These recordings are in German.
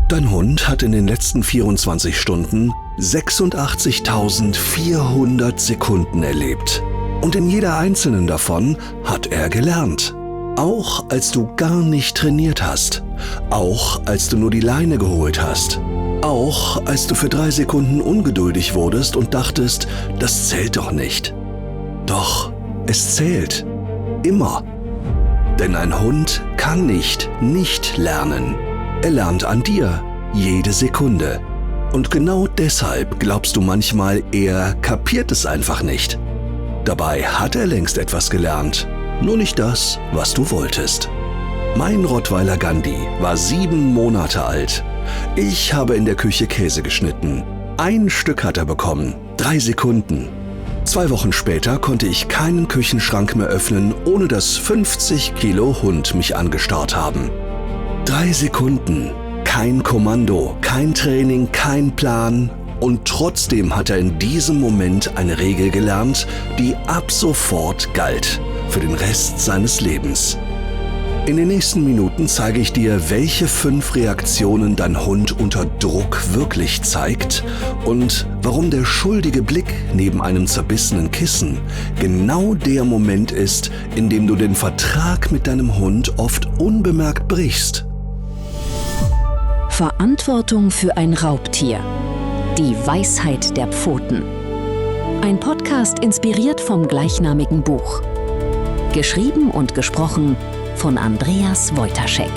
Dein Hund hat in den letzten 24 Stunden 86.400 Sekunden erlebt. Und in jeder einzelnen davon hat er gelernt. Auch als du gar nicht trainiert hast. Auch als du nur die Leine geholt hast. Auch als du für 3 Sekunden ungeduldig wurdest und dachtest, das zählt doch nicht. Doch, es zählt. Immer. Denn ein Hund kann nicht lernen. Er lernt an dir, jede Sekunde. Und genau deshalb glaubst du manchmal, er kapiert es einfach nicht. Dabei hat er längst etwas gelernt, nur nicht das, was du wolltest. Mein Rottweiler Gandhi war 7 Monate alt. Ich habe in der Küche Käse geschnitten. 1 Stück hat er bekommen, 3 Sekunden. 2 Wochen später konnte ich keinen Küchenschrank mehr öffnen, ohne dass 50 Kilo Hund mich angestarrt haben. 3 Sekunden, kein Kommando, kein Training, kein Plan. Und trotzdem hat er in diesem Moment eine Regel gelernt, die ab sofort galt, für den Rest seines Lebens. In den nächsten Minuten zeige ich dir, welche 5 Reaktionen dein Hund unter Druck wirklich zeigt und warum der schuldige Blick neben einem zerbissenen Kissen genau der Moment ist, in dem du den Vertrag mit deinem Hund oft unbemerkt brichst. Verantwortung für ein Raubtier. Die Weisheit der Pfoten. Ein Podcast inspiriert vom gleichnamigen Buch. Geschrieben und gesprochen von Andreas Wojtaszek.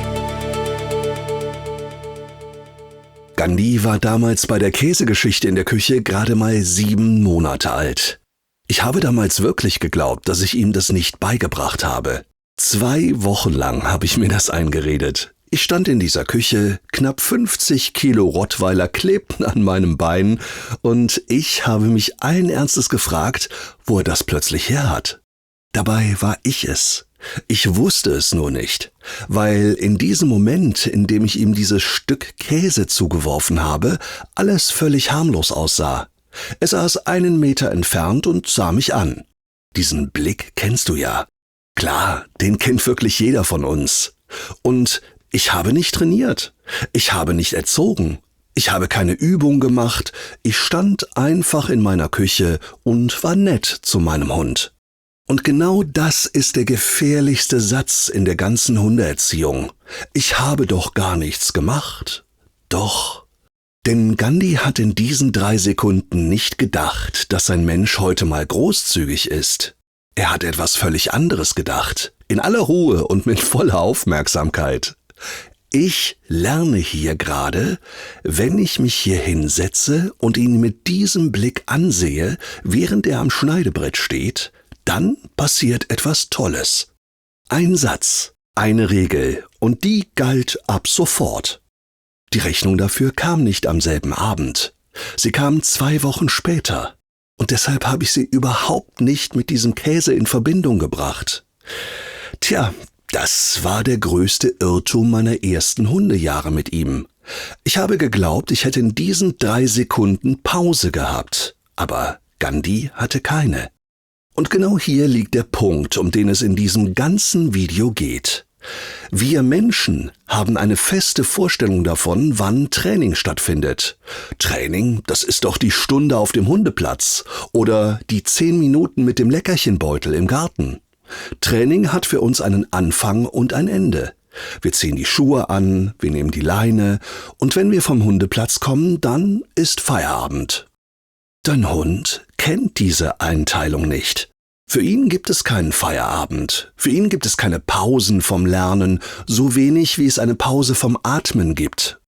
Gandhi war damals bei der Käsegeschichte in der Küche gerade mal 7 Monate alt. Ich habe damals wirklich geglaubt, dass ich ihm das nicht beigebracht habe. 2 Wochen lang habe ich mir das eingeredet. Ich stand in dieser Küche, knapp 50 Kilo Rottweiler klebten an meinem Bein und ich habe mich allen Ernstes gefragt, wo er das plötzlich her hat. Dabei war ich es. Ich wusste es nur nicht, weil in diesem Moment, in dem ich ihm dieses Stück Käse zugeworfen habe, alles völlig harmlos aussah. Er saß 1 Meter entfernt und sah mich an. Diesen Blick kennst du ja. Klar, den kennt wirklich jeder von uns. Und ich habe nicht trainiert. Ich habe nicht erzogen. Ich habe keine Übung gemacht. Ich stand einfach in meiner Küche und war nett zu meinem Hund. Und genau das ist der gefährlichste Satz in der ganzen Hundeerziehung. Ich habe doch gar nichts gemacht. Doch. Denn Gandhi hat in diesen 3 Sekunden nicht gedacht, dass ein Mensch heute mal großzügig ist. Er hat etwas völlig anderes gedacht. In aller Ruhe und mit voller Aufmerksamkeit. Ich lerne hier gerade, wenn ich mich hier hinsetze und ihn mit diesem Blick ansehe, während er am Schneidebrett steht, dann passiert etwas Tolles. Ein Satz, eine Regel und die galt ab sofort. Die Rechnung dafür kam nicht am selben Abend. Sie kam 2 Wochen später. Und deshalb habe ich sie überhaupt nicht mit diesem Käse in Verbindung gebracht. Tja, das war der größte Irrtum meiner ersten Hundejahre mit ihm. Ich habe geglaubt, ich hätte in diesen 3 Sekunden Pause gehabt. Aber Gandhi hatte keine. Und genau hier liegt der Punkt, um den es in diesem ganzen Video geht. Wir Menschen haben eine feste Vorstellung davon, wann Training stattfindet. Training, das ist doch die Stunde auf dem Hundeplatz oder die 10 Minuten mit dem Leckerchenbeutel im Garten. Training hat für uns einen Anfang und ein Ende. Wir ziehen die Schuhe an, wir nehmen die Leine und wenn wir vom Hundeplatz kommen, dann ist Feierabend. Dein Hund kennt diese Einteilung nicht. Für ihn gibt es keinen Feierabend. Für ihn gibt es keine Pausen vom Lernen, so wenig wie es eine Pause vom Atmen gibt.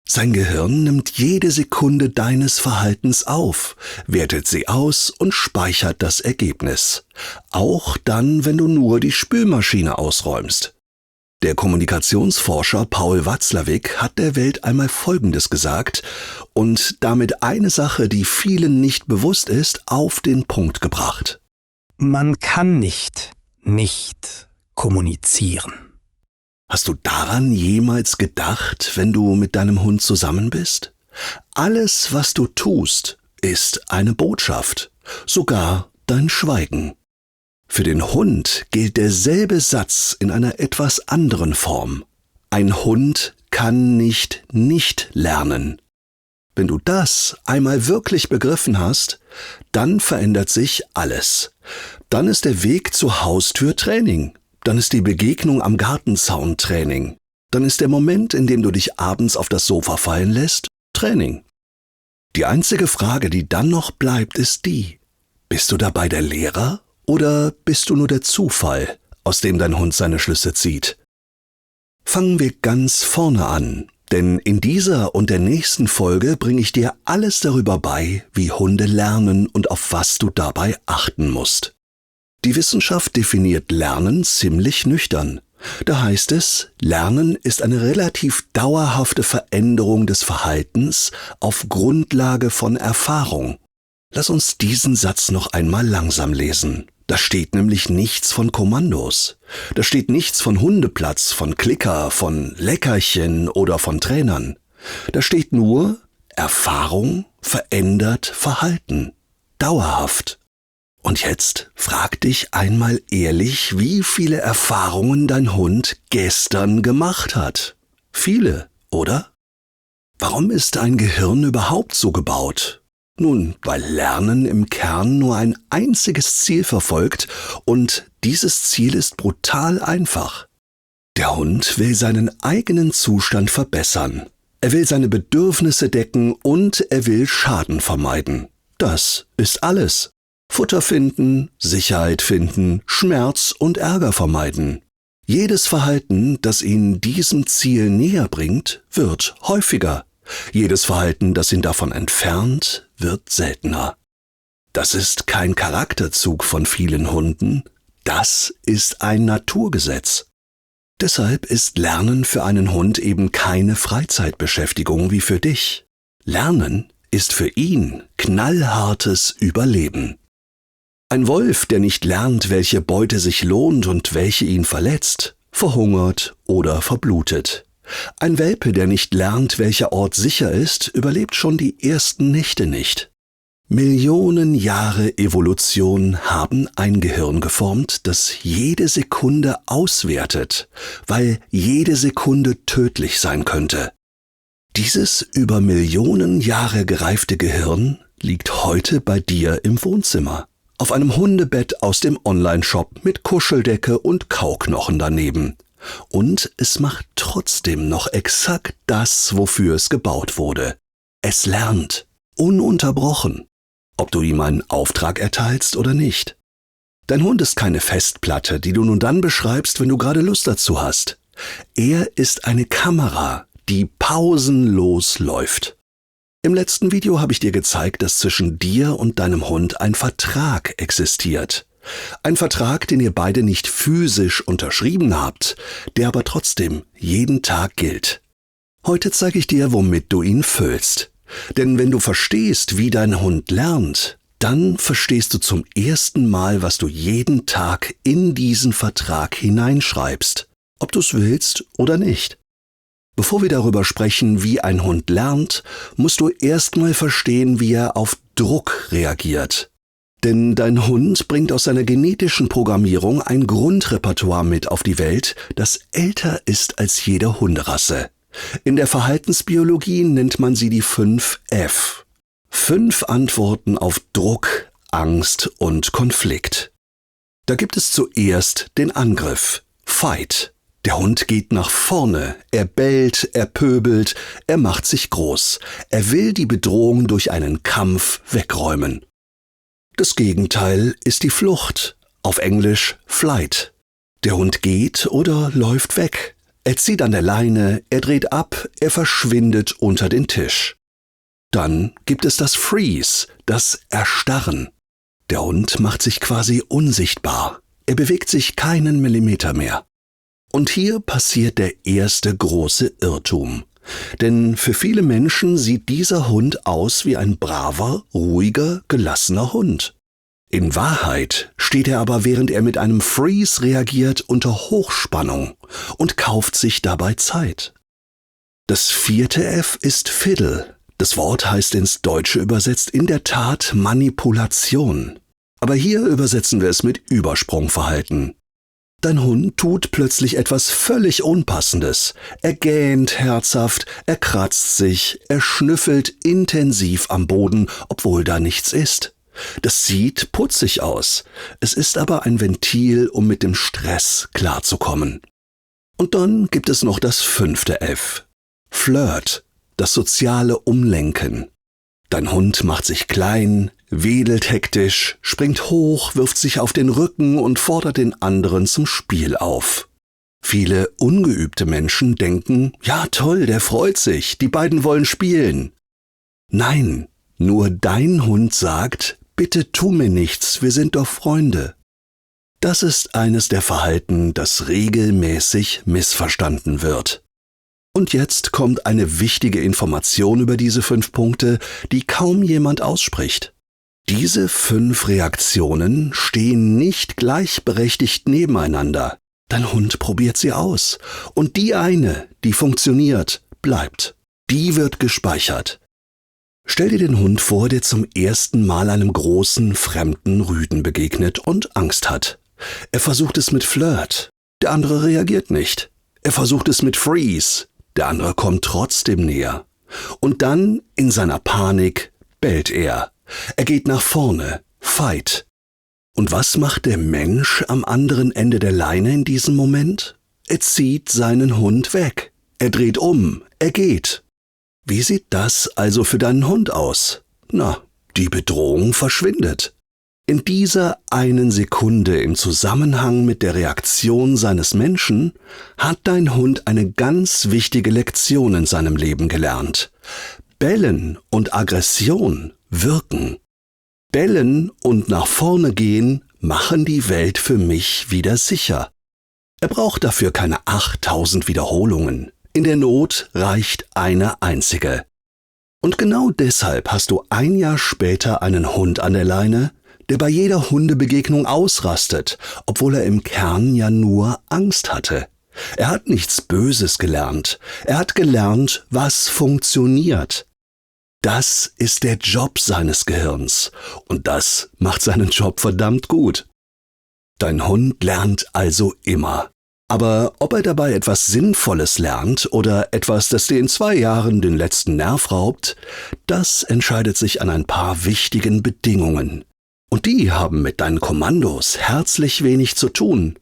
Sein Gehirn nimmt jede Sekunde deines Verhaltens auf, wertet sie aus und speichert das Ergebnis. Auch dann, wenn du nur die Spülmaschine ausräumst. Der Kommunikationsforscher Paul Watzlawick hat der Welt einmal Folgendes gesagt und damit eine Sache, die vielen nicht bewusst ist, auf den Punkt gebracht. Man kann nicht kommunizieren. Hast du daran jemals gedacht, wenn du mit deinem Hund zusammen bist? Alles, was du tust, ist eine Botschaft, sogar dein Schweigen. Für den Hund gilt derselbe Satz in einer etwas anderen Form. Ein Hund kann nicht lernen. Wenn du das einmal wirklich begriffen hast, dann verändert sich alles. Dann ist der Weg zur Haustür Training. Dann ist die Begegnung am Gartenzaun Training. Dann ist der Moment, in dem du dich abends auf das Sofa fallen lässt, Training. Die einzige Frage, die dann noch bleibt, ist die: Bist du dabei der Lehrer oder bist du nur der Zufall, aus dem dein Hund seine Schlüsse zieht? Fangen wir ganz vorne an, denn in dieser und der nächsten Folge bringe ich dir alles darüber bei, wie Hunde lernen und auf was du dabei achten musst. Die Wissenschaft definiert Lernen ziemlich nüchtern. Da heißt es, Lernen ist eine relativ dauerhafte Veränderung des Verhaltens auf Grundlage von Erfahrung. Lass uns diesen Satz noch einmal langsam lesen. Da steht nämlich nichts von Kommandos. Da steht nichts von Hundeplatz, von Klicker, von Leckerchen oder von Trainern. Da steht nur, Erfahrung verändert Verhalten. Dauerhaft. Und jetzt frag dich einmal ehrlich, wie viele Erfahrungen dein Hund gestern gemacht hat. Viele, oder? Warum ist dein Gehirn überhaupt so gebaut? Nun, weil Lernen im Kern nur ein einziges Ziel verfolgt und dieses Ziel ist brutal einfach. Der Hund will seinen eigenen Zustand verbessern. Er will seine Bedürfnisse decken und er will Schaden vermeiden. Das ist alles. Futter finden, Sicherheit finden, Schmerz und Ärger vermeiden. Jedes Verhalten, das ihn diesem Ziel näher bringt, wird häufiger. Jedes Verhalten, das ihn davon entfernt, wird seltener. Das ist kein Charakterzug von vielen Hunden, das ist ein Naturgesetz. Deshalb ist Lernen für einen Hund eben keine Freizeitbeschäftigung wie für dich. Lernen ist für ihn knallhartes Überleben. Ein Wolf, der nicht lernt, welche Beute sich lohnt und welche ihn verletzt, verhungert oder verblutet. Ein Welpe, der nicht lernt, welcher Ort sicher ist, überlebt schon die ersten Nächte nicht. Millionen Jahre Evolution haben ein Gehirn geformt, das jede Sekunde auswertet, weil jede Sekunde tödlich sein könnte. Dieses über Millionen Jahre gereifte Gehirn liegt heute bei dir im Wohnzimmer. Auf einem Hundebett aus dem Online-Shop mit Kuscheldecke und Kauknochen daneben. Und es macht trotzdem noch exakt das, wofür es gebaut wurde. Es lernt, ununterbrochen, ob du ihm einen Auftrag erteilst oder nicht. Dein Hund ist keine Festplatte, die du nun dann beschreibst, wenn du gerade Lust dazu hast. Er ist eine Kamera, die pausenlos läuft. Im letzten Video habe ich dir gezeigt, dass zwischen dir und deinem Hund ein Vertrag existiert. Ein Vertrag, den ihr beide nicht physisch unterschrieben habt, der aber trotzdem jeden Tag gilt. Heute zeige ich dir, womit du ihn füllst. Denn wenn du verstehst, wie dein Hund lernt, dann verstehst du zum ersten Mal, was du jeden Tag in diesen Vertrag hineinschreibst, ob du es willst oder nicht. Bevor wir darüber sprechen, wie ein Hund lernt, musst du erstmal verstehen, wie er auf Druck reagiert. Denn dein Hund bringt aus seiner genetischen Programmierung ein Grundrepertoire mit auf die Welt, das älter ist als jede Hunderasse. In der Verhaltensbiologie nennt man sie die 5F. 5 Antworten auf Druck, Angst und Konflikt. Da gibt es zuerst den Angriff, Fight. Der Hund geht nach vorne, er bellt, er pöbelt, er macht sich groß. Er will die Bedrohung durch einen Kampf wegräumen. Das Gegenteil ist die Flucht, auf Englisch Flight. Der Hund geht oder läuft weg. Er zieht an der Leine, er dreht ab, er verschwindet unter den Tisch. Dann gibt es das Freeze, das Erstarren. Der Hund macht sich quasi unsichtbar. Er bewegt sich keinen Millimeter mehr. Und hier passiert der erste große Irrtum. Denn für viele Menschen sieht dieser Hund aus wie ein braver, ruhiger, gelassener Hund. In Wahrheit steht er aber, während er mit einem Freeze reagiert, unter Hochspannung und kauft sich dabei Zeit. Das 4. F ist Fiddle. Das Wort heißt ins Deutsche übersetzt in der Tat Manipulation. Aber hier übersetzen wir es mit Übersprungverhalten. Dein Hund tut plötzlich etwas völlig Unpassendes. Er gähnt herzhaft, er kratzt sich, er schnüffelt intensiv am Boden, obwohl da nichts ist. Das sieht putzig aus. Es ist aber ein Ventil, um mit dem Stress klarzukommen. Und dann gibt es noch das 5. F. Flirt, das soziale Umlenken. Dein Hund macht sich klein, wedelt hektisch, springt hoch, wirft sich auf den Rücken und fordert den anderen zum Spiel auf. Viele ungeübte Menschen denken, ja toll, der freut sich, die beiden wollen spielen. Nein, nur dein Hund sagt, bitte tu mir nichts, wir sind doch Freunde. Das ist eines der Verhalten, das regelmäßig missverstanden wird. Und jetzt kommt eine wichtige Information über diese 5 Punkte, die kaum jemand ausspricht. Diese 5 Reaktionen stehen nicht gleichberechtigt nebeneinander. Dein Hund probiert sie aus. Und die eine, die funktioniert, bleibt. Die wird gespeichert. Stell dir den Hund vor, der zum ersten Mal einem großen, fremden Rüden begegnet und Angst hat. Er versucht es mit Flirt. Der andere reagiert nicht. Er versucht es mit Freeze. Der andere kommt trotzdem näher. Und dann, in seiner Panik, bellt er. Er geht nach vorne. Fight. Und was macht der Mensch am anderen Ende der Leine in diesem Moment? Er zieht seinen Hund weg. Er dreht um. Er geht. Wie sieht das also für deinen Hund aus? Na, die Bedrohung verschwindet. In dieser einen Sekunde im Zusammenhang mit der Reaktion seines Menschen hat dein Hund eine ganz wichtige Lektion in seinem Leben gelernt. Bellen und Aggression wirken. Bellen und nach vorne gehen machen die Welt für mich wieder sicher. Er braucht dafür keine 8000 Wiederholungen. In der Not reicht eine einzige. Und genau deshalb hast du ein Jahr später einen Hund an der Leine, der bei jeder Hundebegegnung ausrastet, obwohl er im Kern ja nur Angst hatte. Er hat nichts Böses gelernt. Er hat gelernt, was funktioniert. Das ist der Job seines Gehirns und das macht seinen Job verdammt gut. Dein Hund lernt also immer. Aber ob er dabei etwas Sinnvolles lernt oder etwas, das dir in 2 Jahren den letzten Nerv raubt, das entscheidet sich an ein paar wichtigen Bedingungen. Und die haben mit deinen Kommandos herzlich wenig zu tun.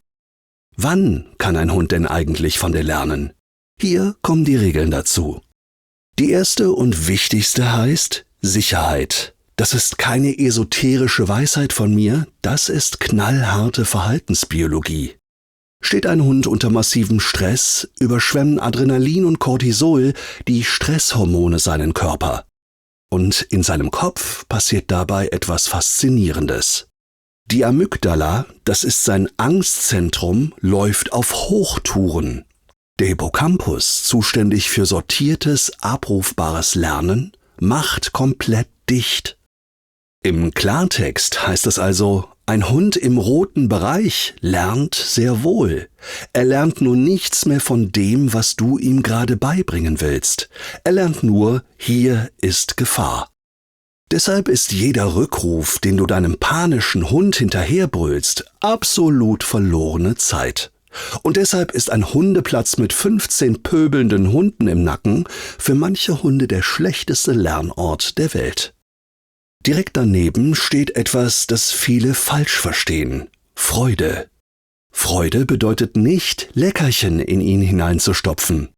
Wann kann ein Hund denn eigentlich von dir lernen? Hier kommen die Regeln dazu. Die erste und wichtigste heißt Sicherheit. Das ist keine esoterische Weisheit von mir, das ist knallharte Verhaltensbiologie. Steht ein Hund unter massivem Stress, überschwemmen Adrenalin und Cortisol, die Stresshormone, seinen Körper. Und in seinem Kopf passiert dabei etwas Faszinierendes. Die Amygdala, das ist sein Angstzentrum, läuft auf Hochtouren. Der Hippocampus, zuständig für sortiertes, abrufbares Lernen, macht komplett dicht. Im Klartext heißt es also, ein Hund im roten Bereich lernt sehr wohl. Er lernt nur nichts mehr von dem, was du ihm gerade beibringen willst. Er lernt nur, hier ist Gefahr. Deshalb ist jeder Rückruf, den du deinem panischen Hund hinterherbrüllst, absolut verlorene Zeit. Und deshalb ist ein Hundeplatz mit 15 pöbelnden Hunden im Nacken für manche Hunde der schlechteste Lernort der Welt. Direkt daneben steht etwas, das viele falsch verstehen. Freude. Freude bedeutet nicht, Leckerchen in ihn hineinzustopfen.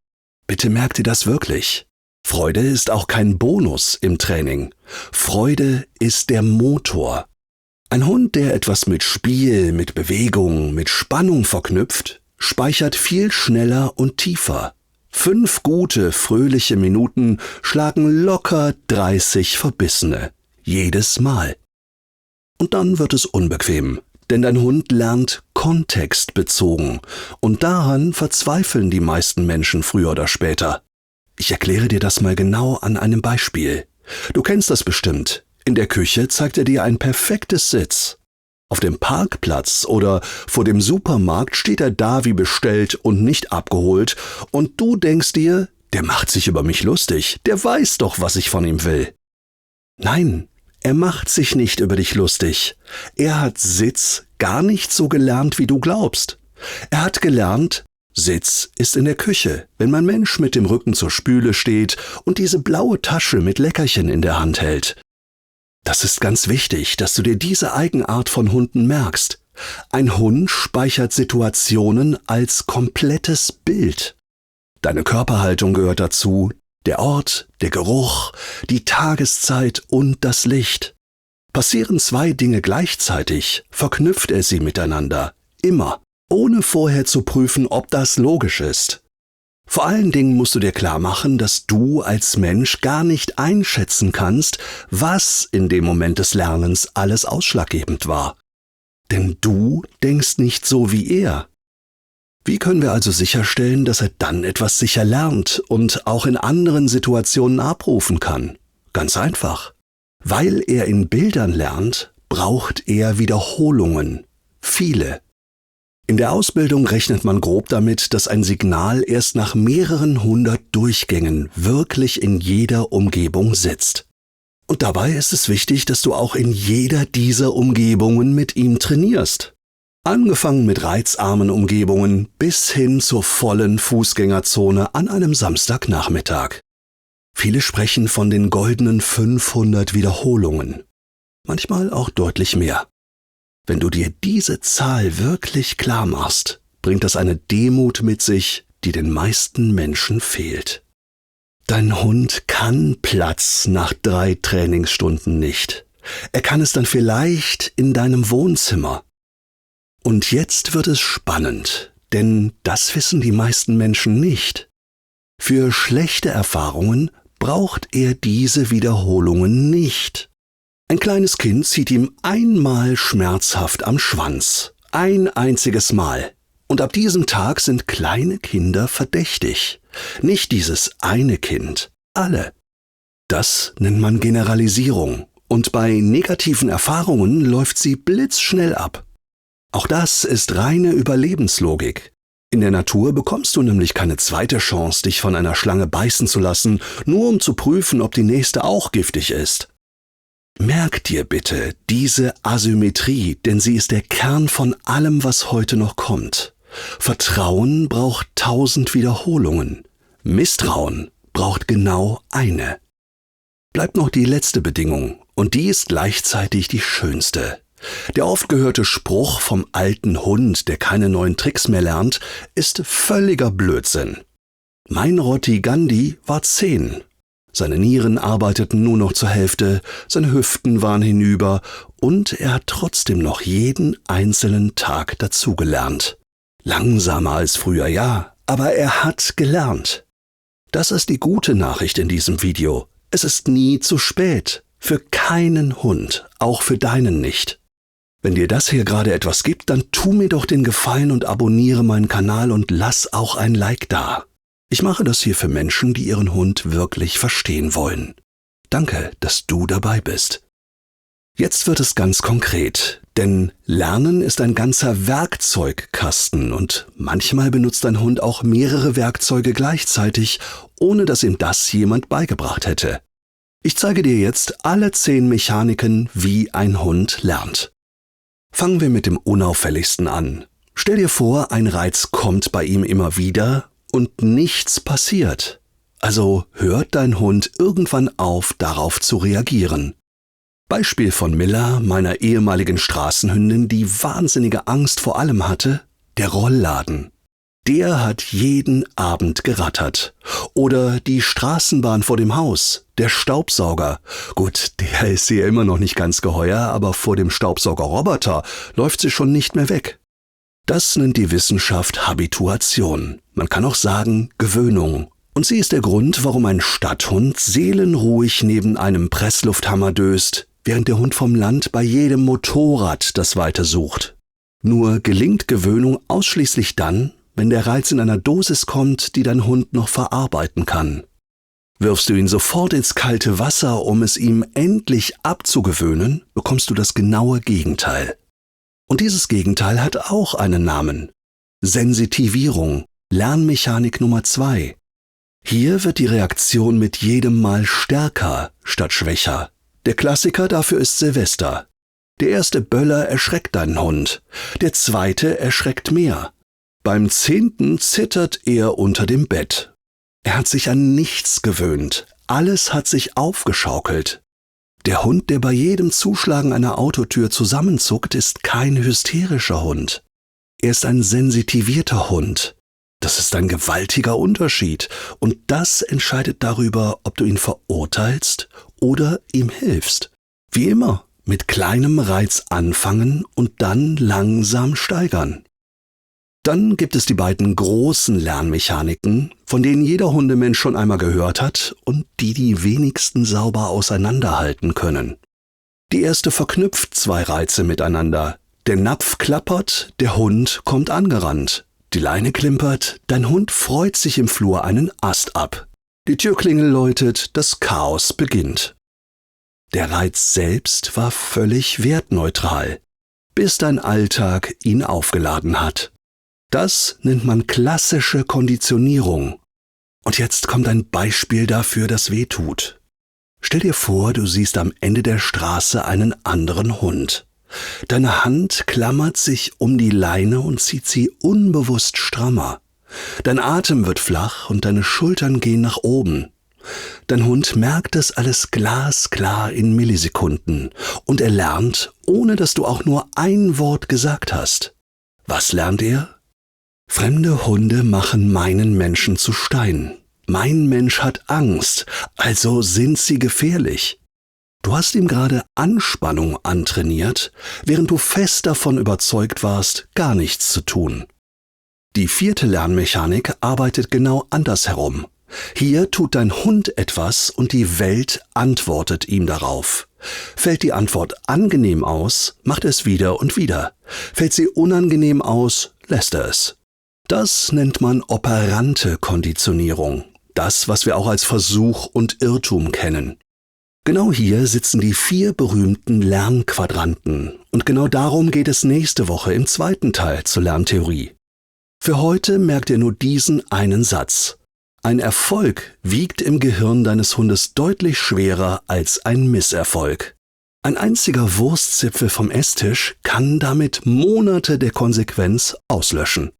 Bitte merkt ihr das wirklich. Freude ist auch kein Bonus im Training. Freude ist der Motor. Ein Hund, der etwas mit Spiel, mit Bewegung, mit Spannung verknüpft, speichert viel schneller und tiefer. 5 gute, fröhliche Minuten schlagen locker 30 verbissene. Jedes Mal. Und dann wird es unbequem, denn dein Hund lernt kontextbezogen und daran verzweifeln die meisten Menschen früher oder später. Ich erkläre dir das mal genau an einem Beispiel. Du kennst das bestimmt. In der Küche zeigt er dir ein perfektes Sitz. Auf dem Parkplatz oder vor dem Supermarkt steht er da wie bestellt und nicht abgeholt und du denkst dir, der macht sich über mich lustig, der weiß doch, was ich von ihm will. Nein, er macht sich nicht über dich lustig. Er hat Sitz gar nicht so gelernt, wie du glaubst. Er hat gelernt, Sitz ist in der Küche, wenn mein Mensch mit dem Rücken zur Spüle steht und diese blaue Tasche mit Leckerchen in der Hand hält. Das ist ganz wichtig, dass du dir diese Eigenart von Hunden merkst. Ein Hund speichert Situationen als komplettes Bild. Deine Körperhaltung gehört dazu, der Ort, der Geruch, die Tageszeit und das Licht. Passieren zwei Dinge gleichzeitig, verknüpft er sie miteinander, immer, ohne vorher zu prüfen, ob das logisch ist. Vor allen Dingen musst du dir klar machen, dass du als Mensch gar nicht einschätzen kannst, was in dem Moment des Lernens alles ausschlaggebend war. Denn du denkst nicht so wie er. Wie können wir also sicherstellen, dass er dann etwas sicher lernt und auch in anderen Situationen abrufen kann? Ganz einfach. Weil er in Bildern lernt, braucht er Wiederholungen. Viele. In der Ausbildung rechnet man grob damit, dass ein Signal erst nach mehreren hundert Durchgängen wirklich in jeder Umgebung sitzt. Und dabei ist es wichtig, dass du auch in jeder dieser Umgebungen mit ihm trainierst. Angefangen mit reizarmen Umgebungen bis hin zur vollen Fußgängerzone an einem Samstagnachmittag. Viele sprechen von den goldenen 500 Wiederholungen. Manchmal auch deutlich mehr. Wenn du dir diese Zahl wirklich klar machst, bringt das eine Demut mit sich, die den meisten Menschen fehlt. Dein Hund kann Platz nach 3 Trainingsstunden nicht. Er kann es dann vielleicht in deinem Wohnzimmer. Und jetzt wird es spannend, denn das wissen die meisten Menschen nicht. Für schlechte Erfahrungen braucht er diese Wiederholungen nicht. Ein kleines Kind zieht ihm einmal schmerzhaft am Schwanz. Ein einziges Mal. Und ab diesem Tag sind kleine Kinder verdächtig. Nicht dieses eine Kind, alle. Das nennt man Generalisierung. Und bei negativen Erfahrungen läuft sie blitzschnell ab. Auch das ist reine Überlebenslogik. In der Natur bekommst du nämlich keine zweite Chance, dich von einer Schlange beißen zu lassen, nur um zu prüfen, ob die nächste auch giftig ist. Merk dir bitte diese Asymmetrie, denn sie ist der Kern von allem, was heute noch kommt. Vertrauen braucht 1000 Wiederholungen. Misstrauen braucht genau eine. Bleibt noch die letzte Bedingung, und die ist gleichzeitig die schönste. Der oft gehörte Spruch vom alten Hund, der keine neuen Tricks mehr lernt, ist völliger Blödsinn. Mein Rotti Gandhi war 10. Seine Nieren arbeiteten nur noch zur Hälfte, seine Hüften waren hinüber und er hat trotzdem noch jeden einzelnen Tag dazugelernt. Langsamer als früher, ja, aber er hat gelernt. Das ist die gute Nachricht in diesem Video. Es ist nie zu spät. Für keinen Hund, auch für deinen nicht. Wenn dir das hier gerade etwas gibt, dann tu mir doch den Gefallen und abonniere meinen Kanal und lass auch ein Like da. Ich mache das hier für Menschen, die ihren Hund wirklich verstehen wollen. Danke, dass du dabei bist. Jetzt wird es ganz konkret, denn Lernen ist ein ganzer Werkzeugkasten und manchmal benutzt ein Hund auch mehrere Werkzeuge gleichzeitig, ohne dass ihm das jemand beigebracht hätte. Ich zeige dir jetzt alle 10 Mechaniken, wie ein Hund lernt. Fangen wir mit dem Unauffälligsten an. Stell dir vor, ein Reiz kommt bei ihm immer wieder und nichts passiert. Also hört dein Hund irgendwann auf, darauf zu reagieren. Beispiel von Miller, meiner ehemaligen Straßenhündin, die wahnsinnige Angst vor allem hatte, der Rollladen. Der hat jeden Abend gerattert. Oder die Straßenbahn vor dem Haus, der Staubsauger. Gut, der ist ihr immer noch nicht ganz geheuer, aber vor dem Staubsaugerroboter läuft sie schon nicht mehr weg. Das nennt die Wissenschaft Habituation. Man kann auch sagen Gewöhnung. Und sie ist der Grund, warum ein Stadthund seelenruhig neben einem Presslufthammer döst, während der Hund vom Land bei jedem Motorrad das Weite sucht. Nur gelingt Gewöhnung ausschließlich dann, wenn der Reiz in einer Dosis kommt, die dein Hund noch verarbeiten kann. Wirfst du ihn sofort ins kalte Wasser, um es ihm endlich abzugewöhnen, bekommst du das genaue Gegenteil. Und dieses Gegenteil hat auch einen Namen. Sensitivierung, Lernmechanik Nummer 2. Hier wird die Reaktion mit jedem Mal stärker statt schwächer. Der Klassiker dafür ist Silvester. Der erste Böller erschreckt deinen Hund, der zweite erschreckt mehr. Beim 10. zittert er unter dem Bett. Er hat sich an nichts gewöhnt. Alles hat sich aufgeschaukelt. Der Hund, der bei jedem Zuschlagen einer Autotür zusammenzuckt, ist kein hysterischer Hund. Er ist ein sensitivierter Hund. Das ist ein gewaltiger Unterschied und das entscheidet darüber, ob du ihn verurteilst oder ihm hilfst. Wie immer, mit kleinem Reiz anfangen und dann langsam steigern. Dann gibt es die beiden großen Lernmechaniken, von denen jeder Hundemensch schon einmal gehört hat und die wenigsten sauber auseinanderhalten können. Die erste verknüpft 2 Reize miteinander. Der Napf klappert, der Hund kommt angerannt. Die Leine klimpert, dein Hund freut sich im Flur einen Ast ab. Die Türklingel läutet, das Chaos beginnt. Der Reiz selbst war völlig wertneutral, bis dein Alltag ihn aufgeladen hat. Das nennt man klassische Konditionierung. Und jetzt kommt ein Beispiel dafür, das weh tut. Stell dir vor, du siehst am Ende der Straße einen anderen Hund. Deine Hand klammert sich um die Leine und zieht sie unbewusst strammer. Dein Atem wird flach und deine Schultern gehen nach oben. Dein Hund merkt es alles glasklar in Millisekunden und er lernt, ohne dass du auch nur ein Wort gesagt hast. Was lernt er? Fremde Hunde machen meinen Menschen zu Stein. Mein Mensch hat Angst, also sind sie gefährlich. Du hast ihm gerade Anspannung antrainiert, während du fest davon überzeugt warst, gar nichts zu tun. Die 4. Lernmechanik arbeitet genau andersherum. Hier tut dein Hund etwas und die Welt antwortet ihm darauf. Fällt die Antwort angenehm aus, macht er es wieder und wieder. Fällt sie unangenehm aus, lässt er es. Das nennt man operante Konditionierung, das, was wir auch als Versuch und Irrtum kennen. Genau hier sitzen die 4 berühmten Lernquadranten und genau darum geht es nächste Woche im 2. Teil zur Lerntheorie. Für heute merkt ihr nur diesen einen Satz. Ein Erfolg wiegt im Gehirn deines Hundes deutlich schwerer als ein Misserfolg. Ein einziger Wurstzipfel vom Esstisch kann damit Monate der Konsequenz auslöschen.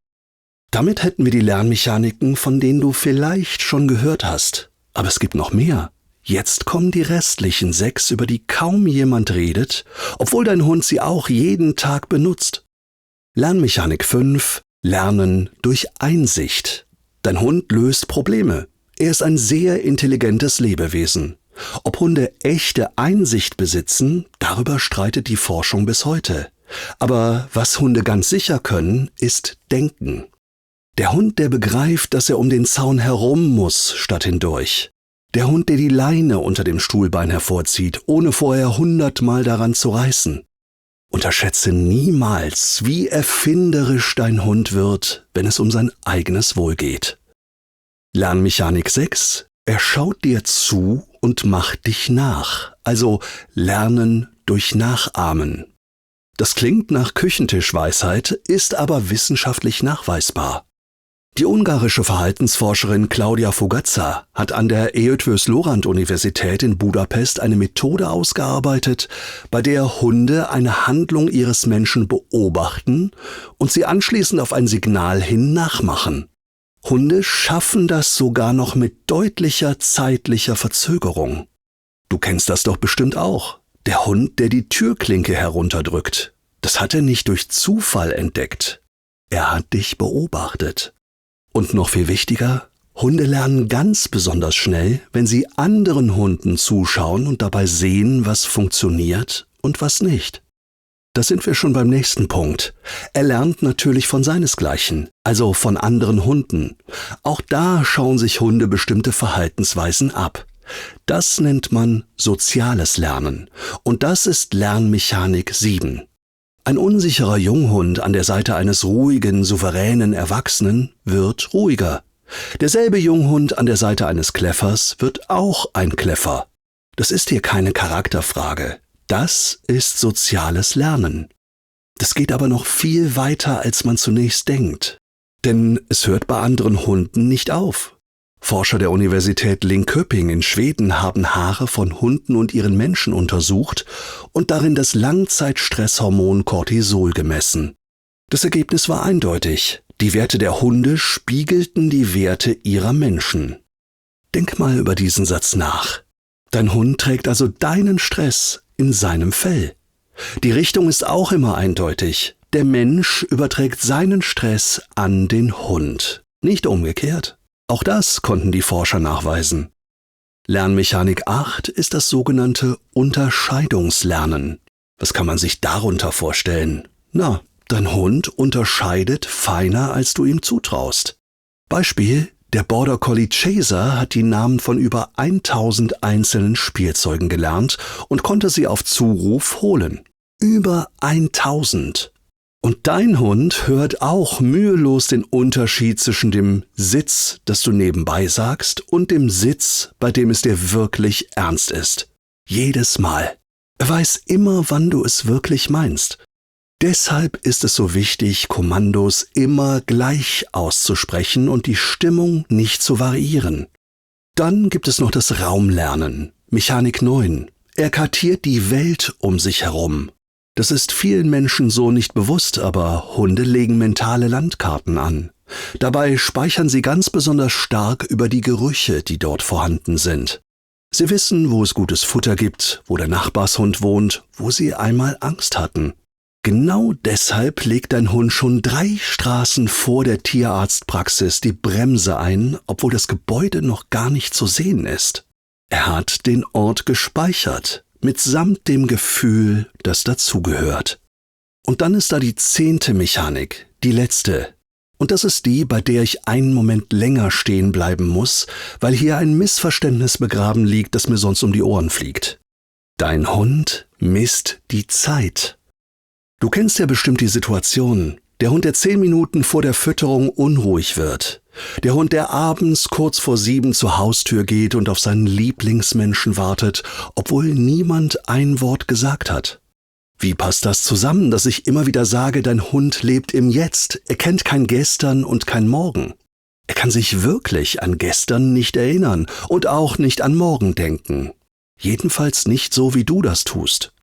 Damit hätten wir die Lernmechaniken, von denen du vielleicht schon gehört hast. Aber es gibt noch mehr. Jetzt kommen die restlichen 6, über die kaum jemand redet, obwohl dein Hund sie auch jeden Tag benutzt. Lernmechanik 5: Lernen durch Einsicht. Dein Hund löst Probleme. Er ist ein sehr intelligentes Lebewesen. Ob Hunde echte Einsicht besitzen, darüber streitet die Forschung bis heute. Aber was Hunde ganz sicher können, ist denken. Der Hund, der begreift, dass er um den Zaun herum muss, statt hindurch. Der Hund, der die Leine unter dem Stuhlbein hervorzieht, ohne vorher 100-mal daran zu reißen. Unterschätze niemals, wie erfinderisch dein Hund wird, wenn es um sein eigenes Wohl geht. Lernmechanik 6: Er schaut dir zu und macht dich nach, also Lernen durch Nachahmen. Das klingt nach Küchentischweisheit, ist aber wissenschaftlich nachweisbar. Die ungarische Verhaltensforscherin Claudia Fugaza hat an der Eötvös Loránd Universität in Budapest eine Methode ausgearbeitet, bei der Hunde eine Handlung ihres Menschen beobachten und sie anschließend auf ein Signal hin nachmachen. Hunde schaffen das sogar noch mit deutlicher zeitlicher Verzögerung. Du kennst das doch bestimmt auch. Der Hund, der die Türklinke herunterdrückt. Das hat er nicht durch Zufall entdeckt. Er hat dich beobachtet. Und noch viel wichtiger, Hunde lernen ganz besonders schnell, wenn sie anderen Hunden zuschauen und dabei sehen, was funktioniert und was nicht. Da sind wir schon beim nächsten Punkt. Er lernt natürlich von seinesgleichen, also von anderen Hunden. Auch da schauen sich Hunde bestimmte Verhaltensweisen ab. Das nennt man soziales Lernen. Und das ist Lernmechanik 7. Ein unsicherer Junghund an der Seite eines ruhigen, souveränen Erwachsenen wird ruhiger. Derselbe Junghund an der Seite eines Kläffers wird auch ein Kläffer. Das ist hier keine Charakterfrage. Das ist soziales Lernen. Das geht aber noch viel weiter, als man zunächst denkt. Denn es hört bei anderen Hunden nicht auf. Forscher der Universität Linköping in Schweden haben Haare von Hunden und ihren Menschen untersucht und darin das Langzeitstresshormon Cortisol gemessen. Das Ergebnis war eindeutig. Die Werte der Hunde spiegelten die Werte ihrer Menschen. Denk mal über diesen Satz nach. Dein Hund trägt also deinen Stress in seinem Fell. Die Richtung ist auch immer eindeutig. Der Mensch überträgt seinen Stress an den Hund, nicht umgekehrt. Auch das konnten die Forscher nachweisen. Lernmechanik 8 ist das sogenannte Unterscheidungslernen. Was kann man sich darunter vorstellen? Na, dein Hund unterscheidet feiner, als du ihm zutraust. Beispiel: Der Border Collie Chaser hat die Namen von über 1000 einzelnen Spielzeugen gelernt und konnte sie auf Zuruf holen. Über 1000. Und dein Hund hört auch mühelos den Unterschied zwischen dem Sitz, das du nebenbei sagst, und dem Sitz, bei dem es dir wirklich ernst ist. Jedes Mal. Er weiß immer, wann du es wirklich meinst. Deshalb ist es so wichtig, Kommandos immer gleich auszusprechen und die Stimmung nicht zu variieren. Dann gibt es noch das Raumlernen, Mechanik 9. Er kartiert die Welt um sich herum. Das ist vielen Menschen so nicht bewusst, aber Hunde legen mentale Landkarten an. Dabei speichern sie ganz besonders stark über die Gerüche, die dort vorhanden sind. Sie wissen, wo es gutes Futter gibt, wo der Nachbarshund wohnt, wo sie einmal Angst hatten. Genau deshalb legt dein Hund schon 3 Straßen vor der Tierarztpraxis die Bremse ein, obwohl das Gebäude noch gar nicht zu sehen ist. Er hat den Ort gespeichert, mitsamt dem Gefühl, das dazugehört. Und dann ist da die 10. Mechanik, die letzte. Und das ist die, bei der ich einen Moment länger stehen bleiben muss, weil hier ein Missverständnis begraben liegt, das mir sonst um die Ohren fliegt. Dein Hund misst die Zeit. Du kennst ja bestimmt die Situation. Der Hund, der 10 Minuten vor der Fütterung unruhig wird. Der Hund, der abends kurz vor 7 zur Haustür geht und auf seinen Lieblingsmenschen wartet, obwohl niemand ein Wort gesagt hat. Wie passt das zusammen, dass ich immer wieder sage, dein Hund lebt im Jetzt, er kennt kein Gestern und kein Morgen. Er kann sich wirklich an gestern nicht erinnern und auch nicht an morgen denken. Jedenfalls nicht so, wie du das tust.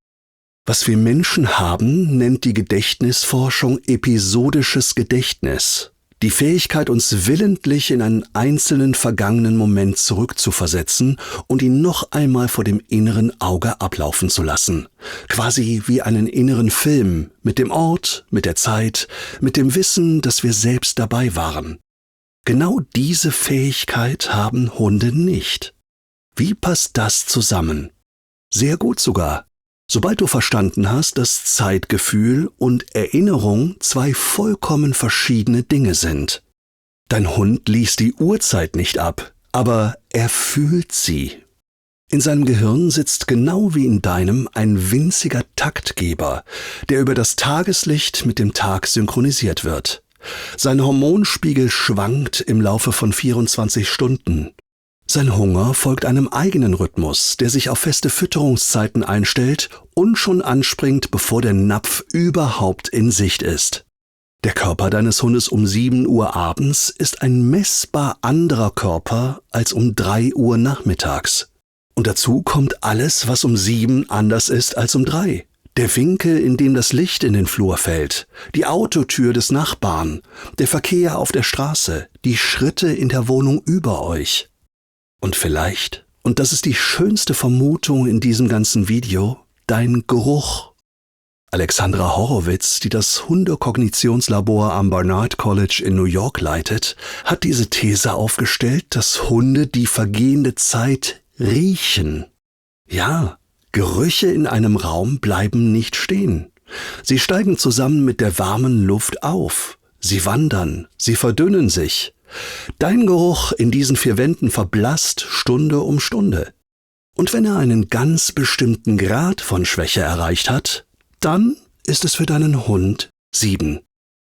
Was wir Menschen haben, nennt die Gedächtnisforschung episodisches Gedächtnis. Die Fähigkeit, uns willentlich in einen einzelnen vergangenen Moment zurückzuversetzen und ihn noch einmal vor dem inneren Auge ablaufen zu lassen. Quasi wie einen inneren Film, mit dem Ort, mit der Zeit, mit dem Wissen, dass wir selbst dabei waren. Genau diese Fähigkeit haben Hunde nicht. Wie passt das zusammen? Sehr gut sogar. Sobald du verstanden hast, dass Zeitgefühl und Erinnerung 2 vollkommen verschiedene Dinge sind. Dein Hund liest die Uhrzeit nicht ab, aber er fühlt sie. In seinem Gehirn sitzt genau wie in deinem ein winziger Taktgeber, der über das Tageslicht mit dem Tag synchronisiert wird. Sein Hormonspiegel schwankt im Laufe von 24 Stunden. Sein Hunger folgt einem eigenen Rhythmus, der sich auf feste Fütterungszeiten einstellt und schon anspringt, bevor der Napf überhaupt in Sicht ist. Der Körper deines Hundes um 7 Uhr abends ist ein messbar anderer Körper als um 3 Uhr nachmittags. Und dazu kommt alles, was um 7 anders ist als um 3. Der Winkel, in dem das Licht in den Flur fällt, die Autotür des Nachbarn, der Verkehr auf der Straße, die Schritte in der Wohnung über euch. Und vielleicht, und das ist die schönste Vermutung in diesem ganzen Video, dein Geruch. Alexandra Horowitz, die das Hundekognitionslabor am Barnard College in New York leitet, hat diese These aufgestellt, dass Hunde die vergehende Zeit riechen. Ja, Gerüche in einem Raum bleiben nicht stehen. Sie steigen zusammen mit der warmen Luft auf. Sie wandern, sie verdünnen sich. Dein Geruch in diesen 4 Wänden verblasst Stunde um Stunde. Und wenn er einen ganz bestimmten Grad von Schwäche erreicht hat, dann ist es für deinen Hund 7.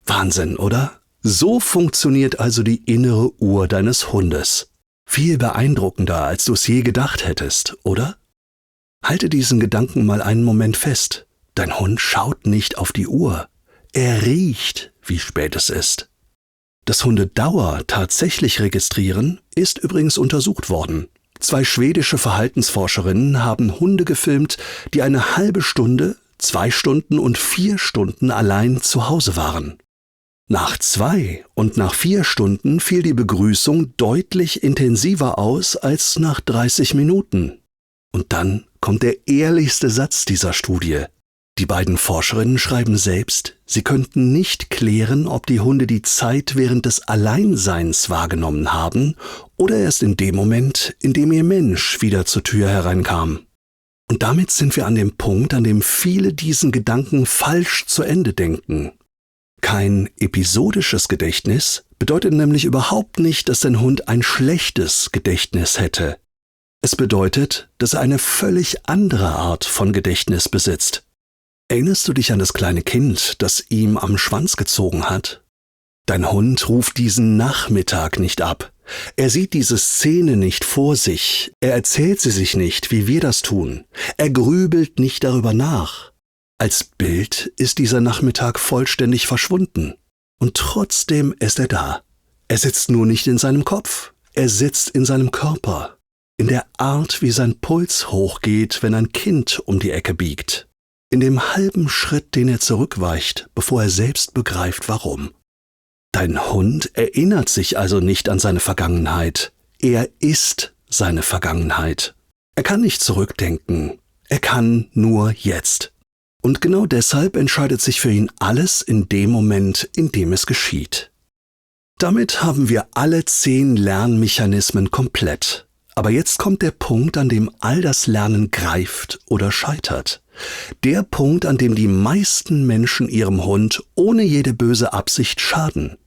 Wahnsinn, oder? So funktioniert also die innere Uhr deines Hundes. Viel beeindruckender, als du es je gedacht hättest, oder? Halte diesen Gedanken mal einen Moment fest. Dein Hund schaut nicht auf die Uhr. Er riecht, wie spät es ist. Das Hundedauer tatsächlich registrieren ist übrigens untersucht worden. 2 schwedische Verhaltensforscherinnen haben Hunde gefilmt, die eine halbe Stunde, 2 Stunden und 4 Stunden allein zu Hause waren. Nach 2 und nach 4 Stunden fiel die Begrüßung deutlich intensiver aus als nach 30 Minuten. Und dann kommt der ehrlichste Satz dieser Studie. Die beiden Forscherinnen schreiben selbst, sie könnten nicht klären, ob die Hunde die Zeit während des Alleinseins wahrgenommen haben oder erst in dem Moment, in dem ihr Mensch wieder zur Tür hereinkam. Und damit sind wir an dem Punkt, an dem viele diesen Gedanken falsch zu Ende denken. Kein episodisches Gedächtnis bedeutet nämlich überhaupt nicht, dass dein Hund ein schlechtes Gedächtnis hätte. Es bedeutet, dass er eine völlig andere Art von Gedächtnis besitzt. Erinnerst du dich an das kleine Kind, das ihm am Schwanz gezogen hat? Dein Hund ruft diesen Nachmittag nicht ab. Er sieht diese Szene nicht vor sich. Er erzählt sie sich nicht, wie wir das tun. Er grübelt nicht darüber nach. Als Bild ist dieser Nachmittag vollständig verschwunden. Und trotzdem ist er da. Er sitzt nur nicht in seinem Kopf. Er sitzt in seinem Körper. In der Art, wie sein Puls hochgeht, wenn ein Kind um die Ecke biegt. In dem halben Schritt, den er zurückweicht, bevor er selbst begreift, warum. Dein Hund erinnert sich also nicht an seine Vergangenheit. Er ist seine Vergangenheit. Er kann nicht zurückdenken. Er kann nur jetzt. Und genau deshalb entscheidet sich für ihn alles in dem Moment, in dem es geschieht. Damit haben wir alle 10 Lernmechanismen komplett. Aber jetzt kommt der Punkt, an dem all das Lernen greift oder scheitert. Der Punkt, an dem die meisten Menschen ihrem Hund ohne jede böse Absicht schaden.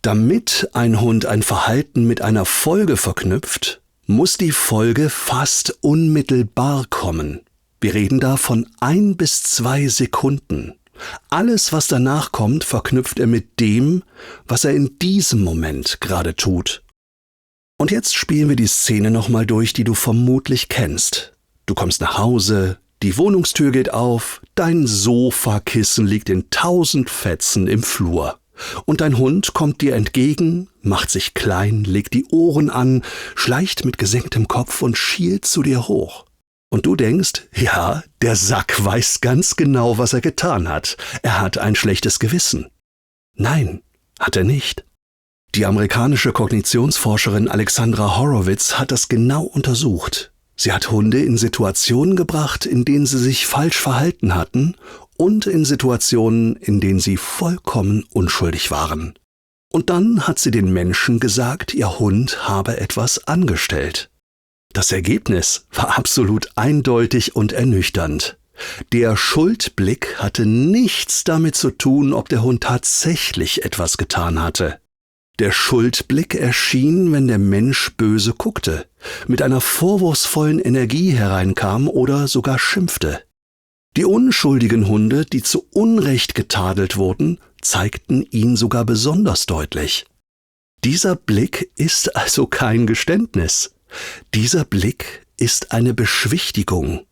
Damit ein Hund ein Verhalten mit einer Folge verknüpft, muss die Folge fast unmittelbar kommen. Wir reden da von 1 bis 2 Sekunden. Alles, was danach kommt, verknüpft er mit dem, was er in diesem Moment gerade tut. Und jetzt spielen wir die Szene nochmal durch, die du vermutlich kennst. Du kommst nach Hause, die Wohnungstür geht auf, dein Sofakissen liegt in 1000 Fetzen im Flur. Und dein Hund kommt dir entgegen, macht sich klein, legt die Ohren an, schleicht mit gesenktem Kopf und schielt zu dir hoch. Und du denkst, ja, der Sack weiß ganz genau, was er getan hat. Er hat ein schlechtes Gewissen. Nein, hat er nicht. Die amerikanische Kognitionsforscherin Alexandra Horowitz hat das genau untersucht. Sie hat Hunde in Situationen gebracht, in denen sie sich falsch verhalten hatten und in Situationen, in denen sie vollkommen unschuldig waren. Und dann hat sie den Menschen gesagt, ihr Hund habe etwas angestellt. Das Ergebnis war absolut eindeutig und ernüchternd. Der Schuldblick hatte nichts damit zu tun, ob der Hund tatsächlich etwas getan hatte. Der Schuldblick erschien, wenn der Mensch böse guckte, mit einer vorwurfsvollen Energie hereinkam oder sogar schimpfte. Die unschuldigen Hunde, die zu Unrecht getadelt wurden, zeigten ihn sogar besonders deutlich. Dieser Blick ist also kein Geständnis. Dieser Blick ist eine Beschwichtigung.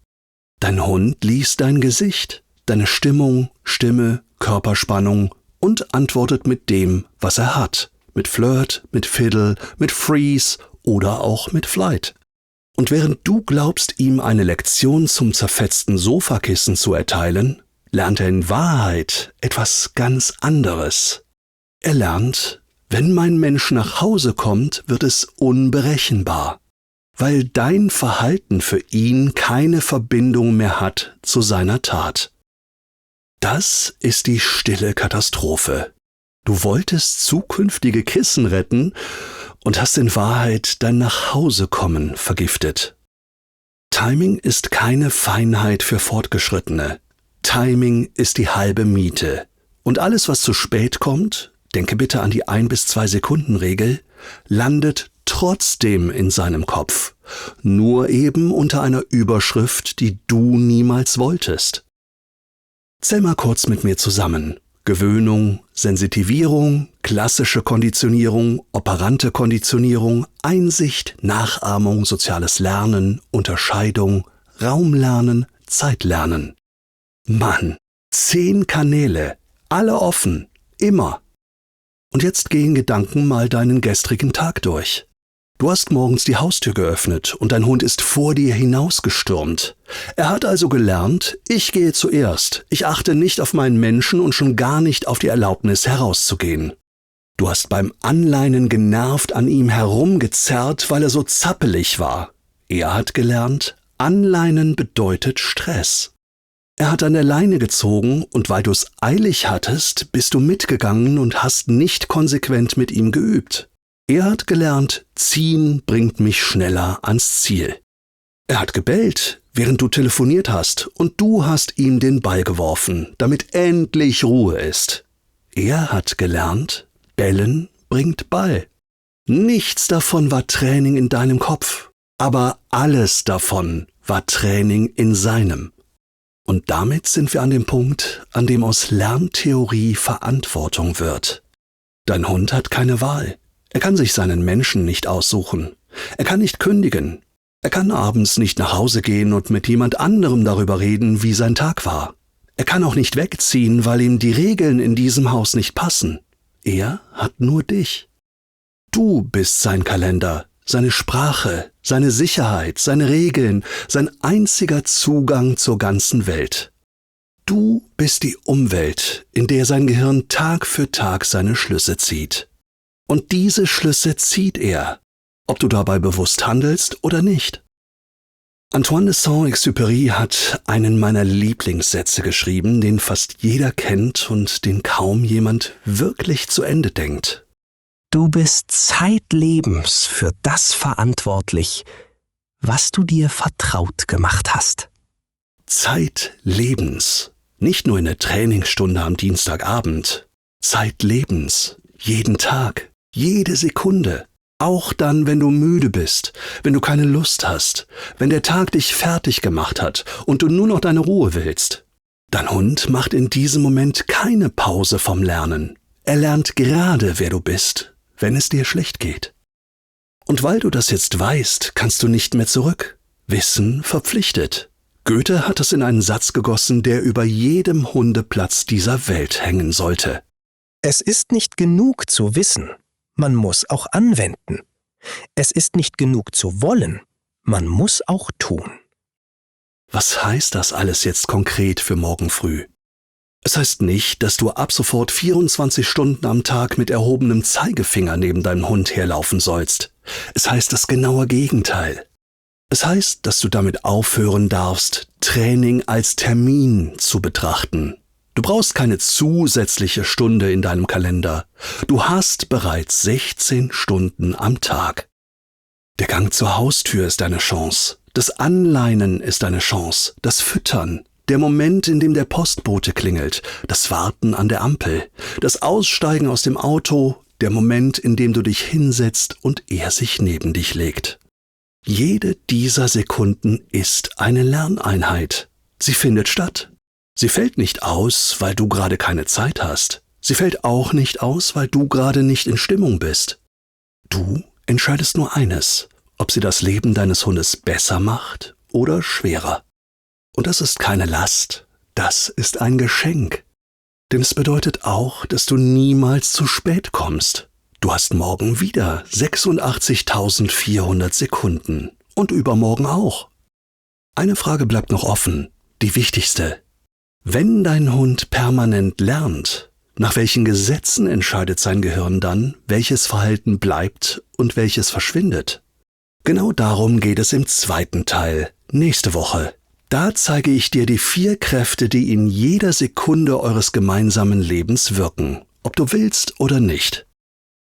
Dein Hund liest dein Gesicht, deine Stimmung, Stimme, Körperspannung und antwortet mit dem, was er hat. Mit Flirt, mit Fiddle, mit Freeze oder auch mit Flight. Und während du glaubst, ihm eine Lektion zum zerfetzten Sofakissen zu erteilen, lernt er in Wahrheit etwas ganz anderes. Er lernt, wenn mein Mensch nach Hause kommt, wird es unberechenbar, weil dein Verhalten für ihn keine Verbindung mehr hat zu seiner Tat. Das ist die stille Katastrophe. Du wolltest zukünftige Kissen retten und hast in Wahrheit dein Nachhausekommen vergiftet. Timing ist keine Feinheit für Fortgeschrittene. Timing ist die halbe Miete. Und alles, was zu spät kommt, denke bitte an die 1 bis 2 Sekunden Regel, landet trotzdem in seinem Kopf. Nur eben unter einer Überschrift, die du niemals wolltest. Zähl mal kurz mit mir zusammen. Gewöhnung, Sensitivierung, klassische Konditionierung, operante Konditionierung, Einsicht, Nachahmung, soziales Lernen, Unterscheidung, Raumlernen, Zeitlernen. Mann, 10 Kanäle, alle offen, immer. Und jetzt geh in Gedanken mal deinen gestrigen Tag durch. Du hast morgens die Haustür geöffnet und dein Hund ist vor dir hinausgestürmt. Er hat also gelernt, ich gehe zuerst, ich achte nicht auf meinen Menschen und schon gar nicht auf die Erlaubnis herauszugehen. Du hast beim Anleinen genervt an ihm herumgezerrt, weil er so zappelig war. Er hat gelernt, Anleinen bedeutet Stress. Er hat an der Leine gezogen und weil du es eilig hattest, bist du mitgegangen und hast nicht konsequent mit ihm geübt. Er hat gelernt, ziehen bringt mich schneller ans Ziel. Er hat gebellt, während du telefoniert hast und du hast ihm den Ball geworfen, damit endlich Ruhe ist. Er hat gelernt, Bellen bringt Ball. Nichts davon war Training in deinem Kopf, aber alles davon war Training in seinem. Und damit sind wir an dem Punkt, an dem aus Lerntheorie Verantwortung wird. Dein Hund hat keine Wahl. Er kann sich seinen Menschen nicht aussuchen. Er kann nicht kündigen. Er kann abends nicht nach Hause gehen und mit jemand anderem darüber reden, wie sein Tag war. Er kann auch nicht wegziehen, weil ihm die Regeln in diesem Haus nicht passen. Er hat nur dich. Du bist sein Kalender, seine Sprache, seine Sicherheit, seine Regeln, sein einziger Zugang zur ganzen Welt. Du bist die Umwelt, in der sein Gehirn Tag für Tag seine Schlüsse zieht. Und diese Schlüsse zieht er, ob du dabei bewusst handelst oder nicht. Antoine de Saint-Exupéry hat einen meiner Lieblingssätze geschrieben, den fast jeder kennt und den kaum jemand wirklich zu Ende denkt. Du bist zeitlebens für das verantwortlich, was du dir vertraut gemacht hast. Zeitlebens, nicht nur in der Trainingsstunde am Dienstagabend, zeitlebens, jeden Tag, jede Sekunde. Auch dann, wenn du müde bist, wenn du keine Lust hast, wenn der Tag dich fertig gemacht hat und du nur noch deine Ruhe willst. Dein Hund macht in diesem Moment keine Pause vom Lernen. Er lernt gerade, wer du bist, wenn es dir schlecht geht. Und weil du das jetzt weißt, kannst du nicht mehr zurück. Wissen verpflichtet. Goethe hat es in einen Satz gegossen, der über jedem Hundeplatz dieser Welt hängen sollte. Es ist nicht genug zu wissen. Man muss auch anwenden. Es ist nicht genug zu wollen, man muss auch tun. Was heißt das alles jetzt konkret für morgen früh? Es heißt nicht, dass du ab sofort 24 Stunden am Tag mit erhobenem Zeigefinger neben deinem Hund herlaufen sollst. Es heißt das genaue Gegenteil. Es heißt, dass du damit aufhören darfst, Training als Termin zu betrachten. Du brauchst keine zusätzliche Stunde in deinem Kalender. Du hast bereits 16 Stunden am Tag. Der Gang zur Haustür ist deine Chance. Das Anleinen ist deine Chance. Das Füttern. Der Moment, in dem der Postbote klingelt. Das Warten an der Ampel. Das Aussteigen aus dem Auto. Der Moment, in dem du dich hinsetzt und er sich neben dich legt. Jede dieser Sekunden ist eine Lerneinheit. Sie findet statt. Sie fällt nicht aus, weil du gerade keine Zeit hast. Sie fällt auch nicht aus, weil du gerade nicht in Stimmung bist. Du entscheidest nur eines, ob sie das Leben deines Hundes besser macht oder schwerer. Und das ist keine Last, das ist ein Geschenk. Denn es bedeutet auch, dass du niemals zu spät kommst. Du hast morgen wieder 86.400 Sekunden und übermorgen auch. Eine Frage bleibt noch offen, die wichtigste. Wenn dein Hund permanent lernt, nach welchen Gesetzen entscheidet sein Gehirn dann, welches Verhalten bleibt und welches verschwindet? Genau darum geht es im zweiten Teil, nächste Woche. Da zeige ich dir die 4 Kräfte, die in jeder Sekunde eures gemeinsamen Lebens wirken, ob du willst oder nicht.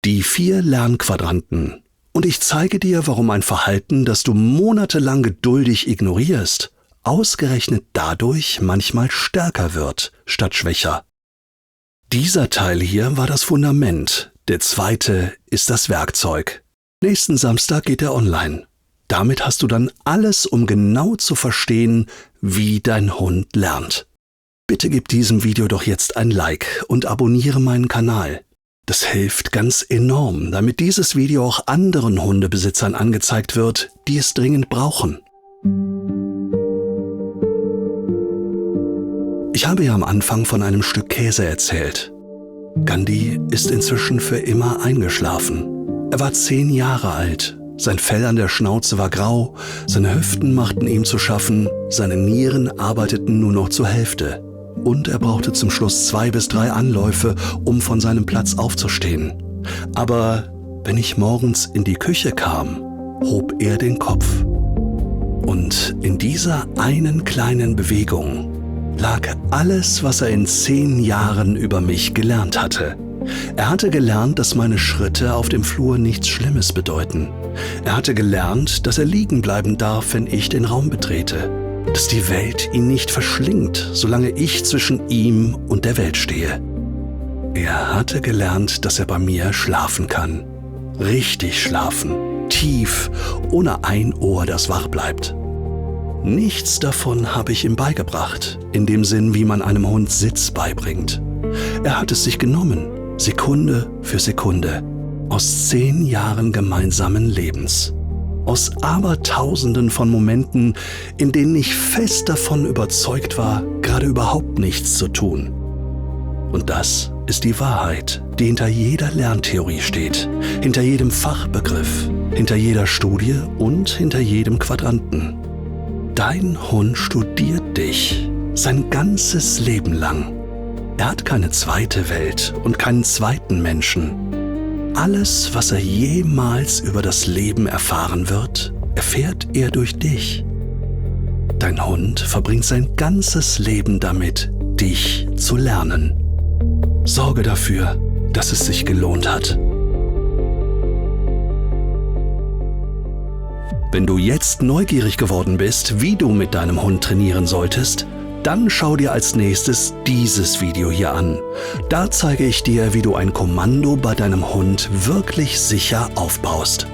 Die 4 Lernquadranten. Und ich zeige dir, warum ein Verhalten, das du monatelang geduldig ignorierst, ausgerechnet dadurch manchmal stärker wird, statt schwächer. Dieser Teil hier war das Fundament, der zweite ist das Werkzeug. Nächsten Samstag geht er online. Damit hast du dann alles, um genau zu verstehen, wie dein Hund lernt. Bitte gib diesem Video doch jetzt ein Like und abonniere meinen Kanal. Das hilft ganz enorm, damit dieses Video auch anderen Hundebesitzern angezeigt wird, die es dringend brauchen. Ich habe ja am Anfang von einem Stück Käse erzählt. Gandhi ist inzwischen für immer eingeschlafen. Er war 10 Jahre alt Sein Fell an der Schnauze war grau, seine Hüften machten ihm zu schaffen, seine Nieren arbeiteten nur noch zur Hälfte. Und er brauchte zum Schluss 2 bis 3 Anläufe, um von seinem Platz aufzustehen. Aber wenn ich morgens in die Küche kam, hob er den Kopf. Und in dieser einen kleinen Bewegung lag alles, was er in 10 Jahren über mich gelernt hatte. Er hatte gelernt, dass meine Schritte auf dem Flur nichts Schlimmes bedeuten. Er hatte gelernt, dass er liegen bleiben darf, wenn ich den Raum betrete. Dass die Welt ihn nicht verschlingt, solange ich zwischen ihm und der Welt stehe. Er hatte gelernt, dass er bei mir schlafen kann. Richtig schlafen, tief, ohne ein Ohr, das wach bleibt. Nichts davon habe ich ihm beigebracht, in dem Sinn, wie man einem Hund Sitz beibringt. Er hat es sich genommen, Sekunde für Sekunde, aus 10 Jahren gemeinsamen Lebens. Aus Abertausenden von Momenten, in denen ich fest davon überzeugt war, gerade überhaupt nichts zu tun. Und das ist die Wahrheit, die hinter jeder Lerntheorie steht, hinter jedem Fachbegriff, hinter jeder Studie und hinter jedem Quadranten. Dein Hund studiert dich sein ganzes Leben lang. Er hat keine zweite Welt und keinen zweiten Menschen. Alles, was er jemals über das Leben erfahren wird, erfährt er durch dich. Dein Hund verbringt sein ganzes Leben damit, dich zu lernen. Sorge dafür, dass es sich gelohnt hat. Wenn du jetzt neugierig geworden bist, wie du mit deinem Hund trainieren solltest, dann schau dir als nächstes dieses Video hier an. Da zeige ich dir, wie du ein Kommando bei deinem Hund wirklich sicher aufbaust.